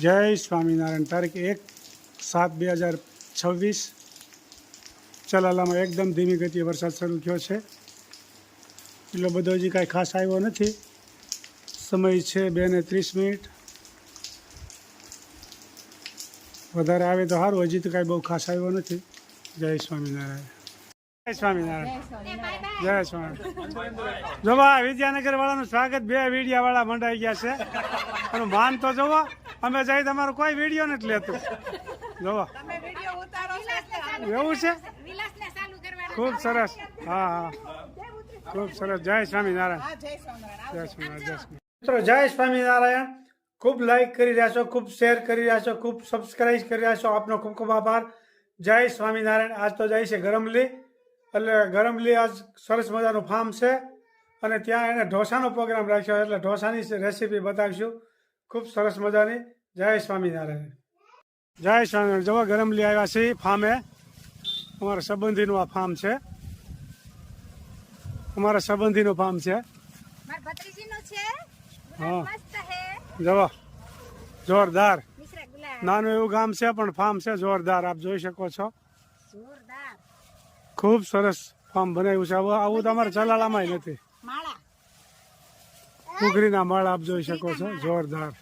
જય સ્વામિનારાયણ. તારીખ 1/7/2026 ચલાલામાં એકદમ ધીમી ગતિએ વરસાદ શરૂ થયો છે. એટલો બધો હજી કાંઈ ખાસ આવ્યો નથી. સમય છે 2:30. વધારે આવે તો સારું, હજી તો કાંઈ બહુ ખાસ આવ્યો નથી. જય સ્વામિનારાયણ. જય સ્વામિનારાયણ. જય સ્વામિનારાયણ. જોવા વિદ્યાનગર વાળાનું સ્વાગત. 2 વીડિયા વાળા મંડાઈ ગયા છે. અને માન તો જોવો, અમે જઈ તમારો કોઈ વિડીયો નથી લેતું. જોવો એવું છે, ખૂબ સરસ. હા હા, ખૂબ સરસ. જય સ્વામિનારાયણ. જય સ્વામિનારાયણ. મિત્રો જય સ્વામિનારાયણ. ખૂબ લાઈક કરી રહ્યા છો, ખૂબ શેર કરી રહ્યા છો, ખૂબ સબસ્ક્રાઈબ કરી રહ્યા છો. આપનો ખૂબ ખૂબ આભાર. જય સ્વામિનારાયણ. આજ તો જાય છે ગરમલી. એટલે ગરમલી આજ સરસ મજાનું ફાર્મ છે અને ત્યાં એને ઢોસાનો પ્રોગ્રામ રાખ્યો, એટલે ઢોસાની રેસીપી બતાવીશું, ખૂબ સરસ મજાની. જય સ્વામિનારાયણ. જય સ્વામિનારાયણ. જવા ગરમલી આવ્યા છે ફાર્મે. અમારા સંબંધીનું આ ફાર્મ છે. અમારા સંબંધીનું ફાર્મ છે. હા, જવા જોરદાર. નાનું એવું ગામ છે પણ ફાર્મ છે જોરદાર. આપ જોઈ શકો છો, ખૂબ સરસ ફાર્મ બનાવ્યું છે. આવું તો અમારે ચલાલામાં નથી. કુકરીના માળ આપ જોઈ શકો છો, જોરદાર.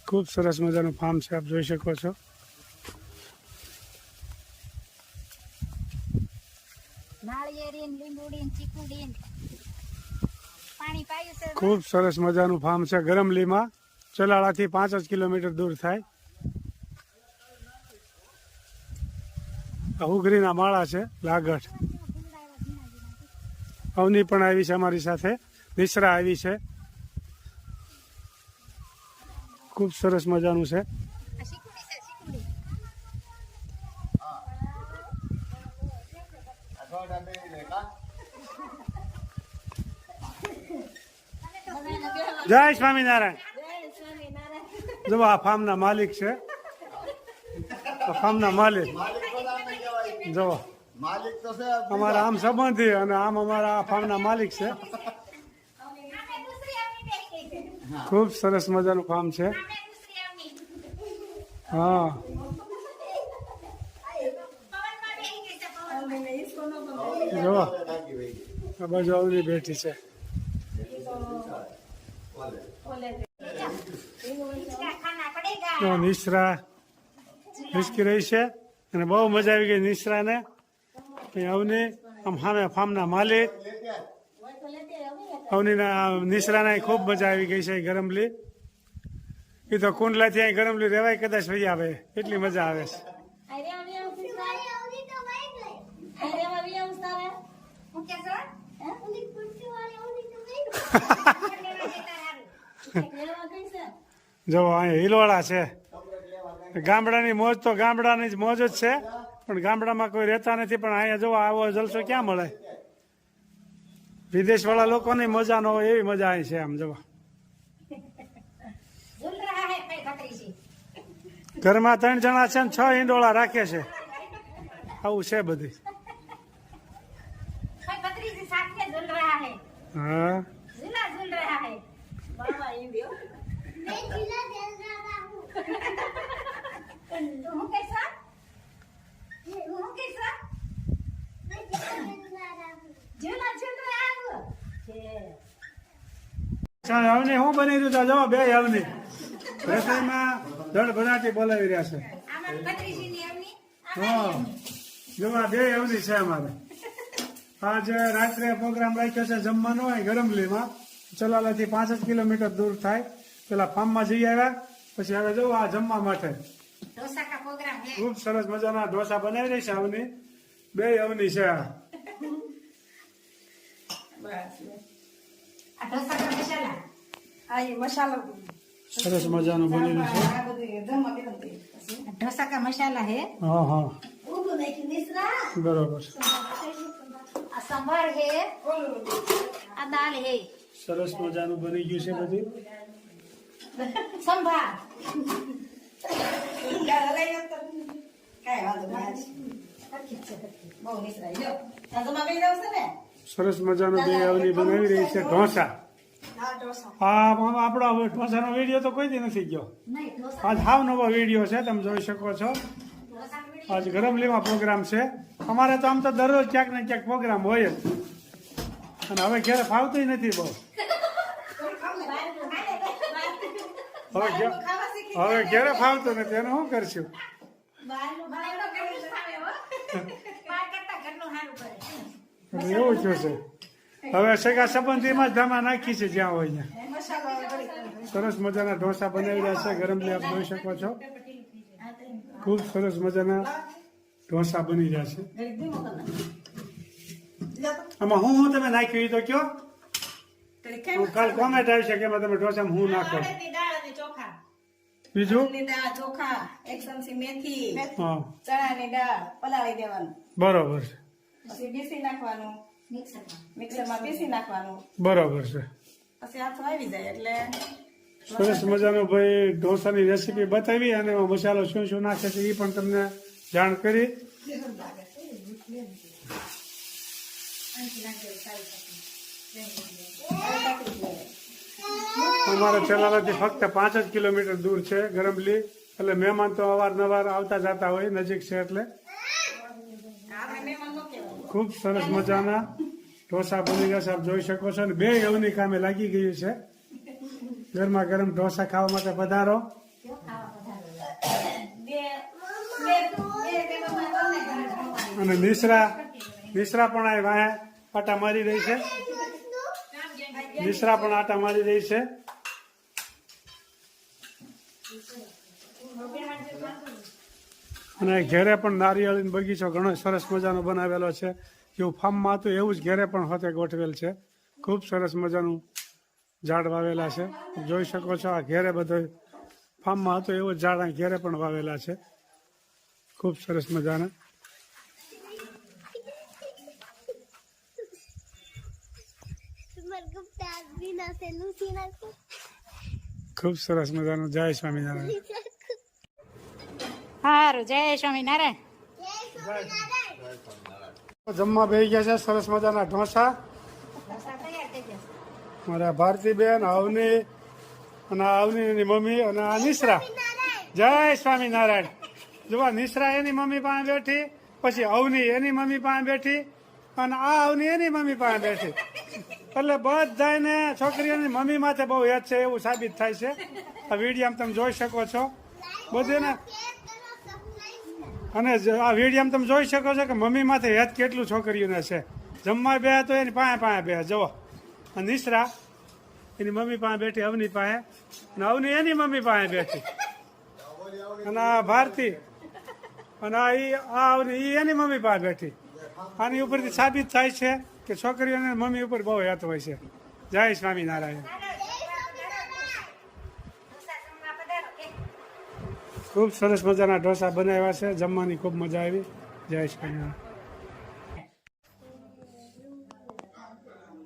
ખૂબ સરસ મજાનું ફાર્મ છે, આપ જોઈ શકો છો. ખૂબ સરસ મજાનું ફાર્મ છે ગરમલીમાં. ચલાળાથી 5 જ કિલોમીટર દૂર થાય. ઉગરીના માળા છે, લાગઠ. અવની પણ આવી છે અમારી સાથે, નિસરા આવી છે. ખૂબ સરસ મજાનું છે. જય સ્વામિનારાયણ. જો આ ફાર્મના માલિક છે, આ ફાર્મના માલિક. જો અમારા આમ સંબંધી અને આમ અમારા આ ફાર્મના માલિક છે. ખૂબ સરસ મજાનું ફાર્મ છે. હા, જો આ બાજુ અવની બેઠી છે. નિશ્રા હિસકી રહી છે અને બહુ મજા આવી ગઈ નિશ્રાને. અવની આમ સામે ફાર્મના માલિક. અવનીના નિશ્રાને ખૂબ મજા આવી ગઈ છે ગરમલી. એ તો કુંડલાથી અહીં ગરમલી રહેવાય કદાચ વહી આવે, એટલી મજા આવે છે. જો અહીંયા હિલવાળા છે. ગામડાની મોજ તો ગામડાની જ મોજ જ છે, પણ ગામડામાં કોઈ રહેતા નથી. પણ અહીંયા જો આવો જલસો ક્યાં મળે. વિદેશ વાળા લોકોની મજા ન હોય એવી મજા અહીં છે. આમ જવા ઘરમાં 3 જણા છે ને 6 હિંડોળા રાખે છે. આવું છે બધી. હા, અવની હું બની રહ્યું હતા. જવા 2 અવની રસોઈમાં દળ ભરાટી બોલાવી રહ્યા છે. હા, જવા 2 અવની છે અમારે. આજ રાત્રે પ્રોગ્રામ રાખ્યો છે જમવાનો હોય ગરમલીમાં. ચલાલાથી 5 જ કિલોમીટર દૂર થાય. પેલા ફાર્મમાં જઈ આવ્યા, પછી હવે જવું આ જમવા માટે. ખૂબ સરસ મજાના ઢોસા બનાવી રહી છે અવની. 2 અવની છે. સરસ મજાનું બનેલું છે. ઢોસા કા મસાલા હે. હા હા, બરોબર. સંભાર હે, આ દાલ હે. સરસ મજાનું બની ગયું છે બધું. સંભાર કાંઈ વાંધો નહીં. બહુ નિસરાઈ લ્યો. તાજુમાં બેસી જાવ છે ને? સરસ મજાનું બે અવની બનાવી રહી છે ઢોસા. હા, ઢોસા. આ આપણો હવે ઢોસાનો વિડીયો તો કોઈ દી નથી ગયો. નહીં ઢોસા આજ હાવ નવો વિડીયો છે, તમે જોઈ શકો છો. આજ ગરમલીમાં પ્રોગ્રામ છે. અમારે તો આમ તો દરરોજ ક્યાંક ને ક્યાંક પ્રોગ્રામ હોય જ. અને હવે ઘેરે ફાવતું નથી બહુ. હવે ઘેરે ફાવતું નથી, એનું શું કરશું? એટલે એવું થયું છે. હવે સગા સંબંધીમાં જ ધામા નાખી છે જ્યાં હોય ત્યાં. સરસ મજાના ઢોસા બનાવી રહ્યા છે ગરમલી, આપ જોઈ શકો છો. ખૂબ સરસ મજાના ઢોસા બની રહ્યા છે. આમાં હું તમે નાખ્યું એ તો કયો? કાલ કોમેન્ટ આવી છે કે એમાં તમે ઢોસામાં હું નાખો. અડદની દાળ અને ચોખા. બીજું? અડદની દાળ, ચોખા, એક ચમચી મેથી, હા, ચણાની દાળ પલાળી દેવાનું. બરોબર છે. પછી પીસી નાખવાનું, મિક્સરમાં મિક્સરમાં પીસી નાખવાનું. બરોબર છે. પછી હાથો આવી જાય એટલે સરસ મજાનું ભાઈ ઢોસાની રેસીપી બતાવી અને એમાં મસાલો શું શું નાખે છે એ પણ તમને જાણ કરી. અમારા ચલાલાથી ફક્ત 5 જ કિલોમીટર દૂર છે ગરમલી, એટલે મહેમાન તો અવારનવાર આવતા જતા હોય, નજીક છે એટલે. આપણે મહેમાન નો કહેવાય. ખૂબ સરસ મજાના ઢોસા બની ગયા છે, આપ જોઈ શકો છો. અને બે અવની કામે લાગી ગયું છે. ગરમા ગરમ ઢોસા ખાવા માટે પધારો. અને નિશ્રા પણ આ વાહે આટા મારી રહી છે. નિશ્રા પણ આટા મારી રહી છે. અને ઘેરે પણ નારિયેળીનો બગીચો ઘણો સરસ મજાનો બનાવેલો છે. જેવું ફાર્મમાં હતું એવું જ ઘેરે પણ હોતે ગોઠવેલ છે. ખૂબ સરસ મજાનું ઝાડ વાવેલા છે, જોઈ શકો છો. આ ઘેરે બધો ફાર્મમાં હતું એવું જ ઝાડ આ ઘેરે પણ વાવેલા છે. ખૂબ સરસ મજાના. ખૂબ સરસ મજાનું. જય સ્વામિનારાયણ. સારું. જય સ્વામિનારાયણ. જમવા બેસી ગયા છે સરસ મજાના ઢોસા. મારા ભારતીબેન, અવની અને અવનીની મમ્મી અને આ નિશ્રા. જય સ્વામિનારાયણ. જોવા નિશ્રા એની મમ્મી પાસે બેઠી, પછી અવની એની મમ્મી પાસે બેઠી, અને આ અવની એની મમ્મી પાસે બેઠી. એટલે બધાને છોકરીઓની મમ્મી માથે બહુ યાદ છે એવું સાબિત થાય છે. આ વિડીયોમાં તમે જોઈ શકો છો બધીને. અને આ વિડીયોમાં તમે જોઈ શકો છો કે મમ્મી માથે યાદ કેટલું છોકરીઓને છે. જમવા બે તો એની પાસે બે જુઓ. અને નિશ્રા એની મમ્મી પાસે બેઠી, અવની પાસે, અને અવની એની મમ્મી પાસે બેઠી, અને આ ભારતી અને આ અવની એની મમ્મી પાસે બેઠી. આની ઉપરથી સાબિત થાય છે કે છોકરીઓને મમ્મી ઉપર બહુ યાદ હોય છે. જય સ્વામિનારાયણ. ખૂબ સરસ મજાના ઢોસા બનાવ્યા છે, જમવાની ખૂબ મજા આવી. જય સ્વામિનારાયણ.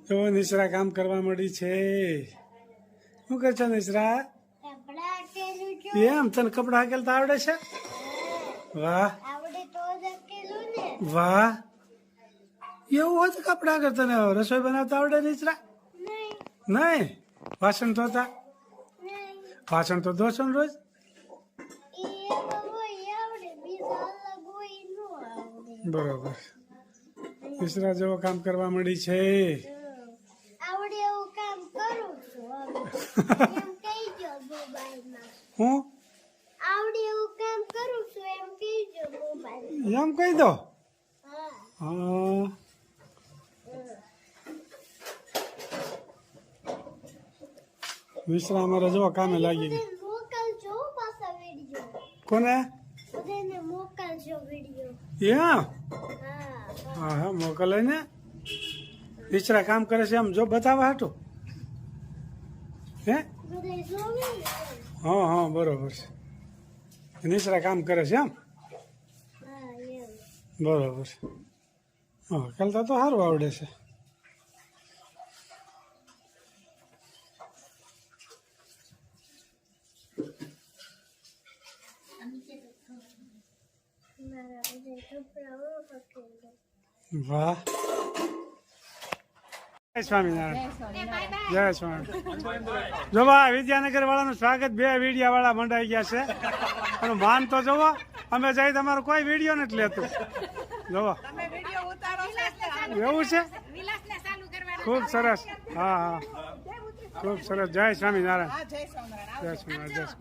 તો નિશ્રા કામ કરવા મળી છે. શું કરે છે નિશ્રા? એમ તને કપડા હકેલતા આવડે છે? વાહ વાહ. એવું હોય તો કપડા આગળ તને રસોઈ બનાવતા આવડે નિશ્રા? નહીં. વાસણ ધોતા? વાસણ તો ધોશો ને રોજ? બરોબર. નિશ્રા જેવો કામ કરવા મળી છે. હું એમ કહી દો. હા. નિશ્રા અમારે જો કામે લાગી ગઈ. કોને? હા હા, મોકલે ને. નિશ્રા કામ કરે છે એમ જો બતાવવા હાટું. હે? હા હા, બરોબર છે. નિશ્રા કામ કરે છે એમ? બરોબર. હા, કરતા તો સારું આવડે છે. વાહ જય સ્વામિનારાયણ જય સ્વામિનારાયણ જો આ વિદ્યાનગર વાળાનું સ્વાગત બે વિડિયા વાળા મંડાઈ ગયા છે એનું માન તો જોવો અમે જઈ તમારું કોઈ વિડીયો નથી લેતું જોવો એવું છે ખૂબ સરસ હા હા ખૂબ સરસ જય સ્વામિનારાયણ જય સ્વામિનારાયણ જય સ્વામિનારાયણ